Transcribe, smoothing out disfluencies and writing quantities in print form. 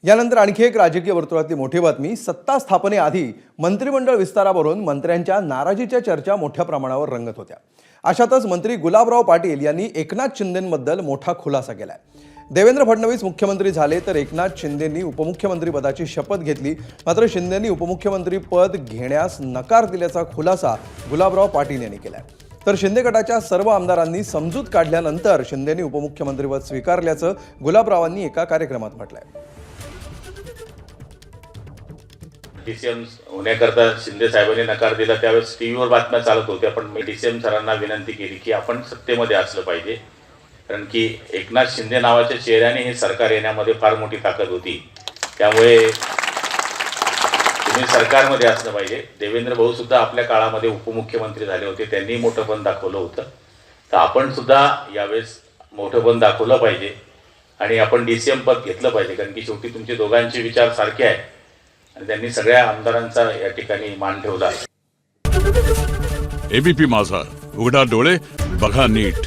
यानंतर आणखी एक राजकीय वर्तुळातली मोठी बातमी। सत्ता स्थापनेआधी मंत्रिमंडळ विस्तारावरून मंत्र्यांच्या नाराजीच्या चर्चा मोठ्या प्रमाणावर रंगत होत्या। अशातच मंत्री गुलाबराव पाटील यांनी एकनाथ शिंदेंबद्दल मोठा खुलासा केलाय। देवेंद्र फडणवीस मुख्यमंत्री झाले तर एकनाथ शिंदेंनी उपमुख्यमंत्री पदाची शपथ घेतली, मात्र शिंदेंनी उपमुख्यमंत्री पद घेण्यास नकार दिल्याचा खुलासा गुलाबराव पाटील यांनी केलाय। तर शिंदे गटाच्या सर्व आमदारांनी समजूत काढल्यानंतर शिंदेंनी उपमुख्यमंत्रीपद स्वीकारल्याचं गुलाबरावांनी एका कार्यक्रमात म्हटलंय। डीसीएम होण्याकरता शिंदे साहेबांनी नकार दिला, त्यावेळेस टीव्हीवर बातम्या चालत होत्या, पण मी डीसीएम सरांना विनंती केली की आपण सत्तेमध्ये असलं पाहिजे, कारण की एकनाथ शिंदे नावाच्या चेहऱ्याने हे सरकार येण्यामध्ये फार मोठी ताकद होती, त्यामुळे तुम्ही सरकारमध्ये असलं पाहिजे। देवेंद्र भाऊ सुद्धा आपल्या काळामध्ये उपमुख्यमंत्री झाले होते, त्यांनी मोठं पण दाखवलं होतं, तर आपण सुद्धा यावेळेस मोठं पण दाखवलं पाहिजे आणि आपण डीसीएम पद घेतलं पाहिजे, कारण की शेवटी तुमचे दोघांचे विचार सारखे आहेत आणि त्यांनी सगळ्या आमदारांचा या ठिकाणी मान ठेवला। एबीपी माझा, उघडा डोळे बघा नीट।